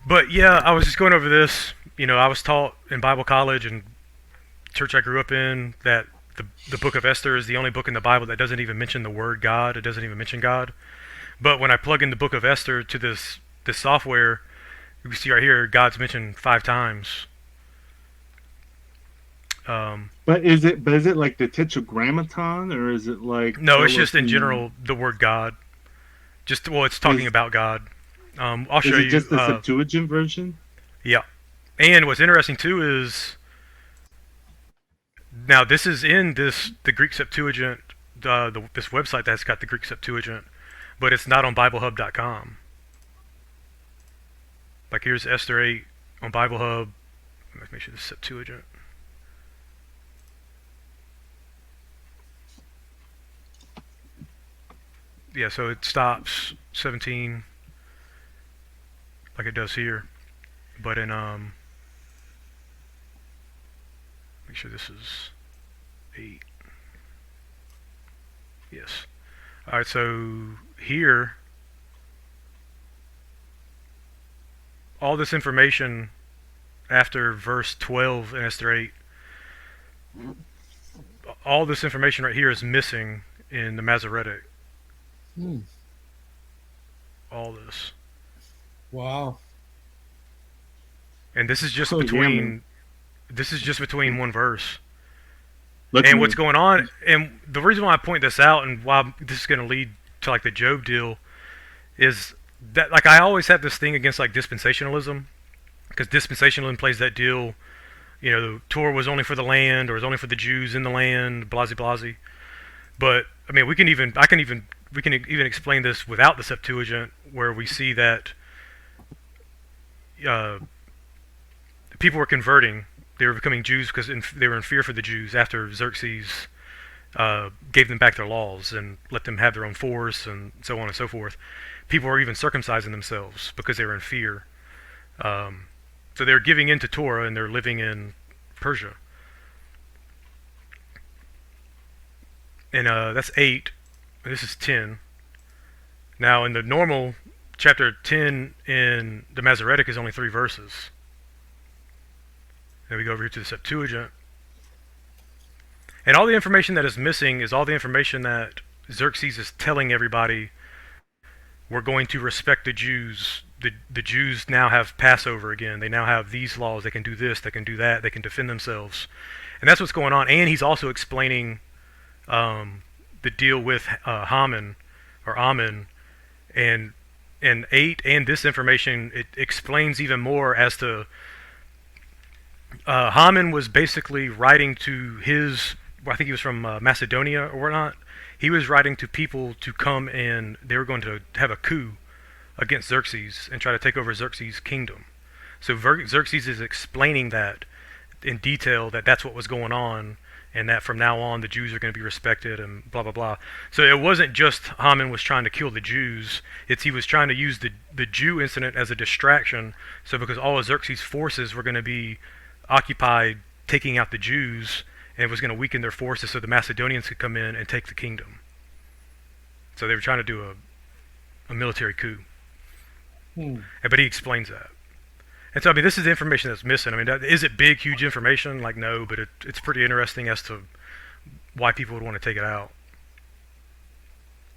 But yeah, I was just going over this. I was taught in Bible college and church I grew up in that the book of Esther is the only book in the Bible that doesn't even mention the word God. It doesn't even mention God. But when I plug in the book of Esther to this software, you can see right here God's mentioned 5 times. Um, But is it like the Tetragrammaton, or is it like no, it's just in Elohim? general the word God. Just well, it's talking Is about God. I'll show is it you. just the Septuagint version? Yeah, and what's interesting too is now this is in the Greek Septuagint, this website that's got the Greek Septuagint, but it's not on BibleHub.com. Like here's Esther 8 on BibleHub. Let's make sure this is Septuagint. Yeah, so it stops 17 like it does here, but in make sure this is 8. Yes. All right, so here all this information after verse 12 in Esther 8, all this information right here is missing in the Masoretic. Hmm. All this. Wow. And this is just Oh yeah, man. between one verse. Look, And what's man. going on, and the reason why I point this out and why this is going to lead to like the Job deal is that like I always have this thing against like dispensationalism because dispensationalism plays that deal. The Torah was only for the land or was only for the Jews in the land, blasey blasey. But I mean, we can even explain this without the Septuagint, where we see that uh, people were converting. They were becoming Jews because they were in fear for the Jews after Xerxes gave them back their laws and let them have their own force and so on and so forth. People were even circumcising themselves because they were in fear. Um, so they're giving in to Torah and they're living in Persia. And that's 8. This is 10. Now, in the normal, chapter 10 in the Masoretic is only 3 verses. Then we go over here to the Septuagint. And all the information that is missing is all the information that Xerxes is telling everybody we're going to respect the Jews. The Jews now have Passover again. They now have these laws. They can do this. They can do that. They can defend themselves. And that's what's going on. And he's also explaining the deal with Haman or Ammon and 8 and this information. It explains even more as to Haman was basically writing to his. I think he was from Macedonia or whatnot. He was writing to people to come and they were going to have a coup against Xerxes and try to take over Xerxes' kingdom. So Xerxes is explaining that in detail that that's what was going on and that from now on the Jews are going to be respected and blah blah blah. So it wasn't just Haman was trying to kill the Jews; it's he was trying to use the Jew incident as a distraction. So because all of Xerxes' forces were going to be occupied taking out the Jews, and it was going to weaken their forces, so the Macedonians could come in and take the kingdom. So they were trying to do a military coup. Hmm. But he explains that. And so, I mean, this is the information that's missing. I mean, is it big, huge information? Like, no, but it's pretty interesting as to why people would want to take it out.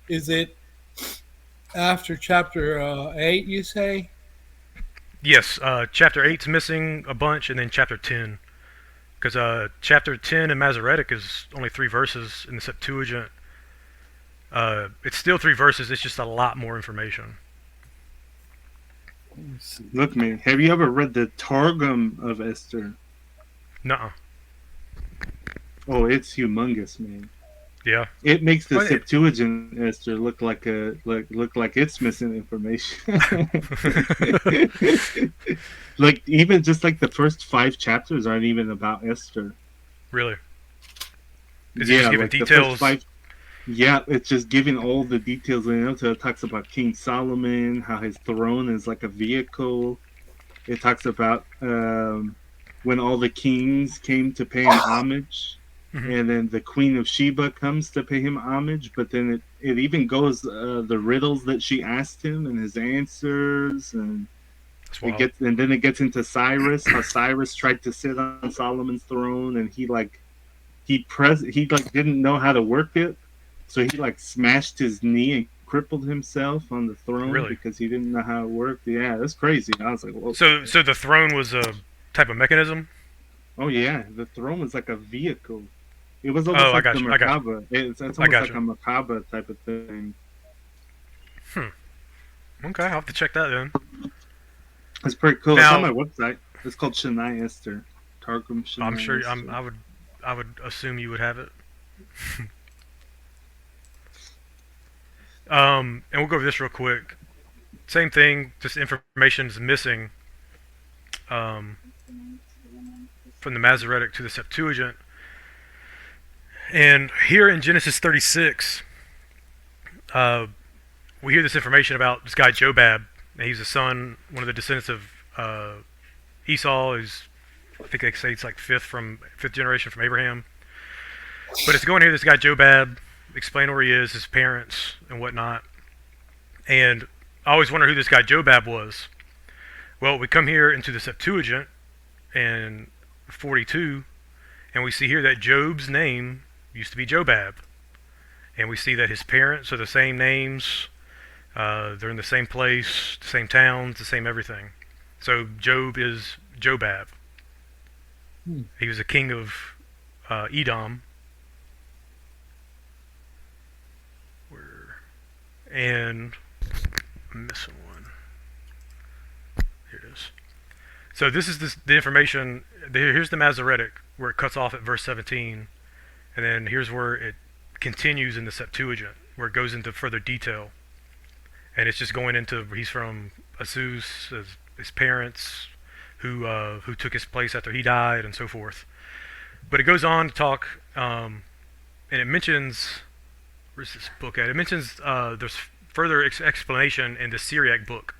Is it after chapter 8, you say? Yes, chapter 8's missing a bunch, and then chapter 10. Because chapter 10 in Masoretic is only 3 verses. In the Septuagint, it's still 3 verses, it's just a lot more information. Let me see. Look, man. Have you ever read the Targum of Esther? Nuh-uh. Oh, it's humongous, man. Yeah. It makes the Well, Septuagint Esther look like it's missing information. Like even just like the first 5 chapters aren't even about Esther. really? Is he just Yeah, giving like the first details? 5. Yeah, it's just giving all the details in it. So it talks about King Solomon, how his throne is like a vehicle. It talks about when all the kings came to pay him homage, Mm-hmm. and then the Queen of Sheba comes to pay him homage. But then it even goes the riddles that she asked him and his answers, and That's It wild. gets and then it gets into Cyrus. How Cyrus tried to sit on Solomon's throne, and he like didn't know how to work it, so he like smashed his knee and crippled himself on the throne Really? because he didn't know how it worked. Yeah, that's crazy. I was like, whoa. So the throne was a type of mechanism. Oh yeah, the throne was like a vehicle. It was Oh, almost I like the got you. I got you. Merkaba. It's I almost got like you. a Merkaba type of thing. Hmm. Okay, I'll have to check that then. It's pretty cool. It's on Now, my website. It's called Shania Ester. Targum I'm Shania sure Ester. I would assume you would have it. And we'll go over this real quick. Same thing, just information is missing um, from the Masoretic to the Septuagint. And here in Genesis 36, uh, we hear this information about this guy Jobab. And he's a son, one of the descendants of Esau. Is I think they say it's like fifth generation from Abraham. But it's going here. This guy Jobab, explain where he is, his parents, and whatnot. And I always wonder who this guy Jobab was. Well, we come here into the Septuagint in 42, and we see here that Job's name used to be Jobab, and we see that his parents are the same names. They're in the same place, the same towns, the same everything. So Job is Jobab. Hmm. He was a king of Edom. And I'm missing one. Here it is. So this is the information. Here's the Masoretic where it cuts off at verse 17, and then here's where it continues in the Septuagint where it goes into further detail, and it's just going into he's from Azus, his parents, who took his place after he died, and so forth. But it goes on to talk, and it mentions where's this book at? It mentions there's further explanation in the Syriac book.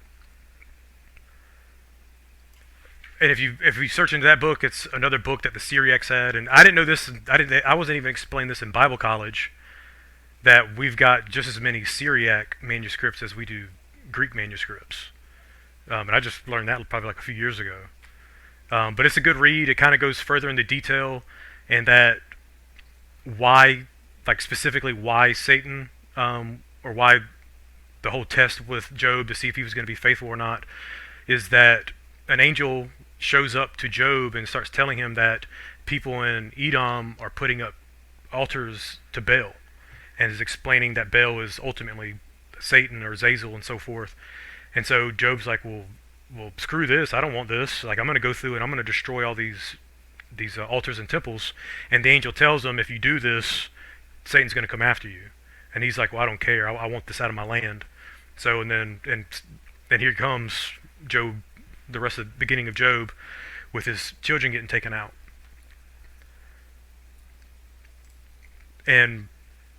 And if we search into that book, it's another book that the Syriacs had. And I didn't know this. I wasn't even explained this in Bible college. That we've got just as many Syriac manuscripts as we do Greek manuscripts. And I just learned that probably like a few years ago. But it's a good read. It kind of goes further into detail, and that why, like specifically why Satan, or why the whole test with Job to see if he was going to be faithful or not, is that an angel shows up to Job and starts telling him that people in Edom are putting up altars to Baal, and is explaining that Baal is ultimately Satan or Zazel and so forth. And so Job's like, well, screw this. I don't want this. Like, I'm going to go through and I'm going to destroy all these altars and temples. And the angel tells him, if you do this, Satan's going to come after you. And he's like, well, I don't care. I want this out of my land. So and then here comes Job, the rest of the beginning of Job, with his children getting taken out. And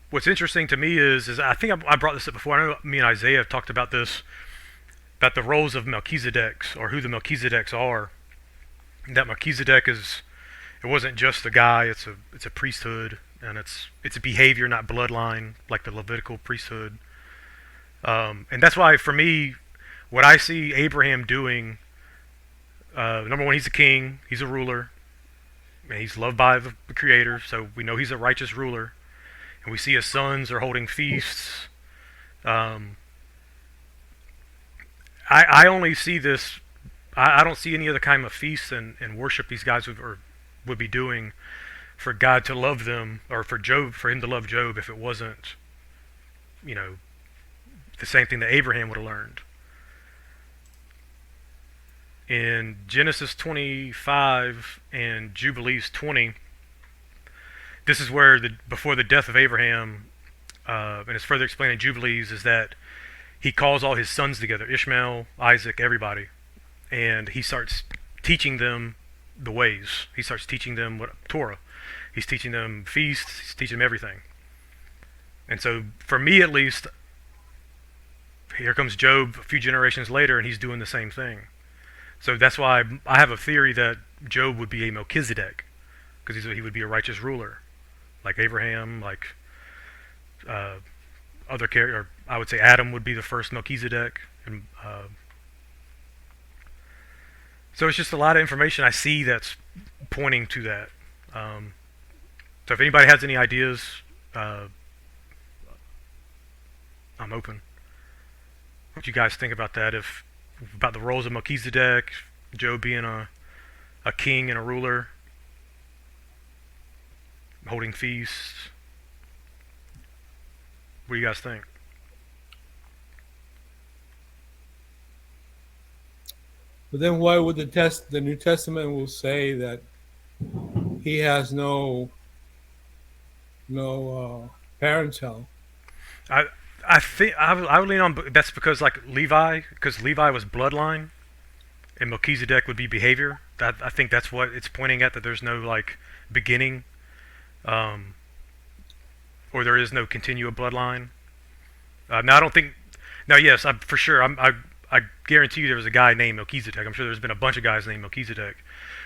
what's interesting to me is I think I brought this up before. I know me and Isaiah have talked about this, about the roles of Melchizedeks, or who the Melchizedeks are. That Melchizedek it wasn't just a guy; it's a priesthood, and it's a behavior, not bloodline, like the Levitical priesthood. And that's why, for me, what I see Abraham doing, number one, he's a king, he's a ruler, and he's loved by the Creator, so we know he's a righteous ruler. And we see his sons are holding feasts. I only see this. I don't see any other kind of feasts and worship these guys would be doing for God to love them, or for him to love Job, if it wasn't, the same thing that Abraham would have learned. In Genesis 25 and Jubilees 20, this is where before the death of Abraham, and it's further explained in Jubilees, is that he calls all his sons together, Ishmael, Isaac, everybody, and he starts teaching them the ways. He starts teaching them Torah. He's teaching them feasts. He's teaching them everything. And so, for me at least, here comes Job a few generations later, and he's doing the same thing. So that's why I have a theory that Job would be a Melchizedek, because he would be a righteous ruler, like Abraham, like other character. I would say Adam would be the first Melchizedek, and So it's just a lot of information I see that's pointing to that. Um, so if anybody has any ideas, uh, I'm open. What you guys think about that? If about the roles of Melchizedek, Job being a king and a ruler, holding feasts. What do you guys think? But then why would the New Testament will say that he has no parental? I I think I would lean on that's because like Levi, because Levi was bloodline and Melchizedek would be behavior. That I think that's what it's pointing at, that there's no like beginning, um, or there is no continual bloodline. Now I don't think. Now yes, I'm for sure. I guarantee you there was a guy named Melchizedek. I'm sure there's been a bunch of guys named Melchizedek,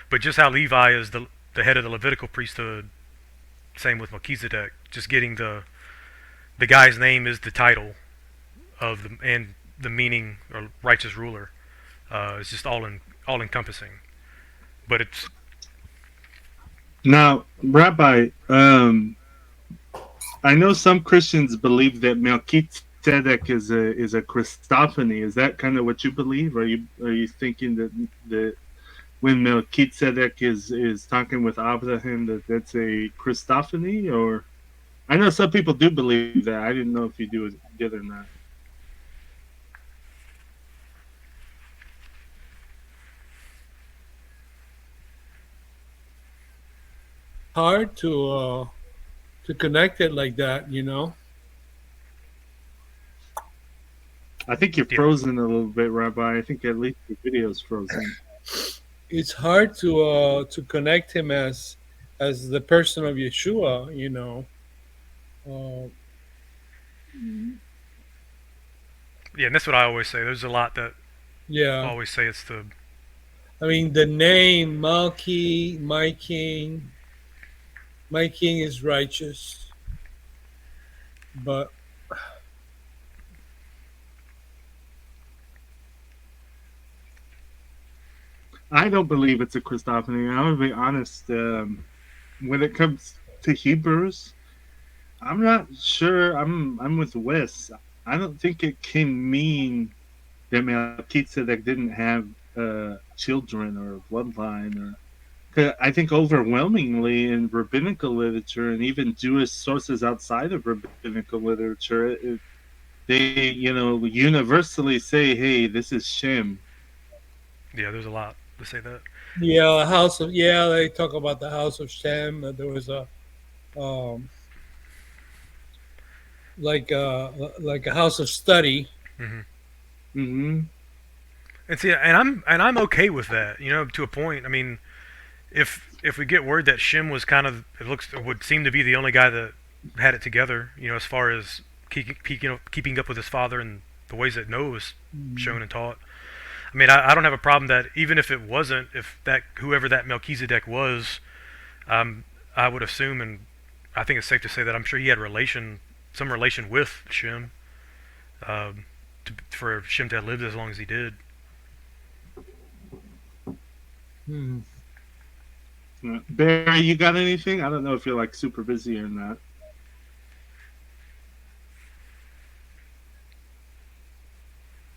but just how Levi is the head of the Levitical priesthood, same with Melchizedek. Just getting the guy's name is the title of the and the meaning or righteous ruler. It's just all encompassing. But it's Now, Rabbi, I know some Christians believe that Melchizedek is a Christophany. Is that kind of what you believe? Are you thinking that when Melchizedek is talking with Abraham that's a Christophany? Or I know some people do believe that. I didn't know if you did or not. Hard to connect it like that, I think you're yeah, frozen a little bit, Rabbi. I think at least your video's frozen. It's hard to connect him as the person of Yeshua. Uh, yeah, and that's what I always say. There's a lot that I yeah, always say it's the I mean the name Malki, my king is righteous, but I don't believe it's a Christophany. I'm gonna be honest. When it comes to Hebrews, I'm not sure. I'm with Wes. I don't think it can mean that Melchizedek didn't have children or bloodline. Or 'cause I think overwhelmingly in rabbinical literature and even Jewish sources outside of rabbinical literature, they universally say, "Hey, this is Shem." yeah. There's a lot to say that. yeah, they talk about the house of Shem. There was a um, like a house of study. Hmm. Hmm. And see, and I'm okay with that. To a point. I mean, if we get word that Shem was kind of it would seem to be the only guy that had it together. As far as keeping up with his father and the ways that Noah was shown and taught. I mean, I don't have a problem that even if it wasn't, if that whoever that Melchizedek was, I would assume, and I think it's safe to say that I'm sure he had some relation with Shem, for Shem to have lived as long as he did. Hmm. Barry, you got anything? I don't know if you're like super busy or not.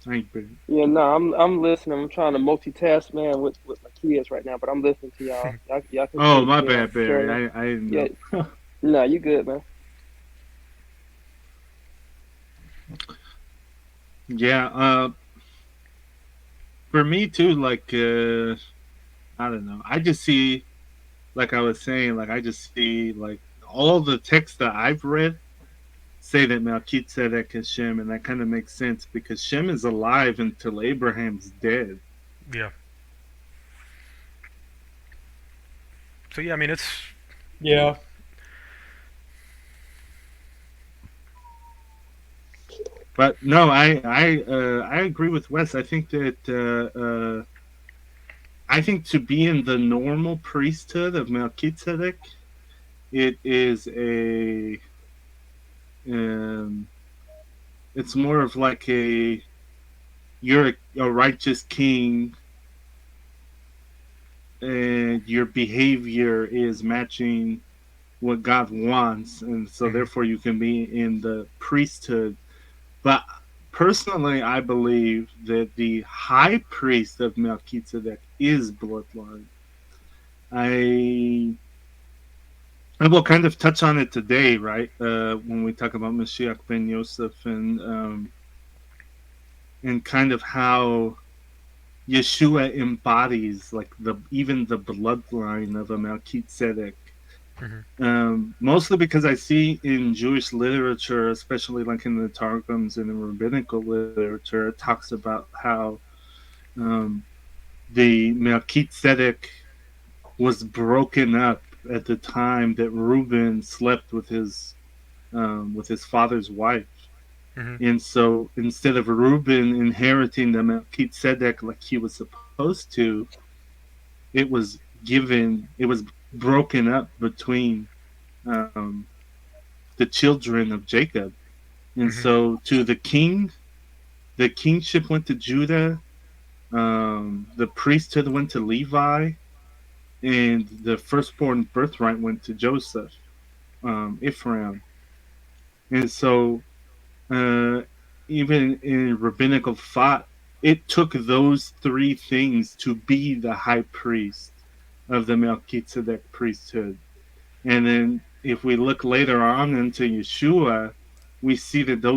Thank you. Yeah, no, I'm listening. I'm trying to multitask, man, with my kids right now, but I'm listening to y'all. Y'all can Oh, keep my bad, carrying on. Barry. I didn't Yeah, know. no, you good, man. Yeah. For me too. Like, I don't know. I just see, like I was saying, like I just see like all the texts that I've read say that Melchizedek is Shem, and that kind of makes sense because Shem is alive until Abraham's dead. Yeah. So yeah, I mean it's Yeah, But no, I agree with Wes. I think that I think to be in the normal priesthood of Melchizedek, it is um, it's more of like you're a righteous king and your behavior is matching what God wants, and so Hmm. therefore you can be in the priesthood. But personally, I believe that the high priest of Melchizedek is bloodline. I I will kind of touch on it today, right? When we talk about Mashiach ben Yosef and kind of how Yeshua embodies like the even the bloodline of a Melchizedek. Hmm. Mostly because I see in Jewish literature, especially like in the Targums and in rabbinical literature, it talks about how um, the Melchizedek was broken up at the time that Reuben slept with his father's wife. Hmm. And so instead of Reuben inheriting the Melchizedek like he was supposed to, it was broken up between um, the children of Jacob. And Hmm. so to the kingship went to Judah, the priesthood went to Levi, and the firstborn birthright went to Joseph, Ephraim. And so uh, even in rabbinical thought, it took those three things to be the high priest of the Melchizedek priesthood. And then if we look later on into Yeshua, we see that those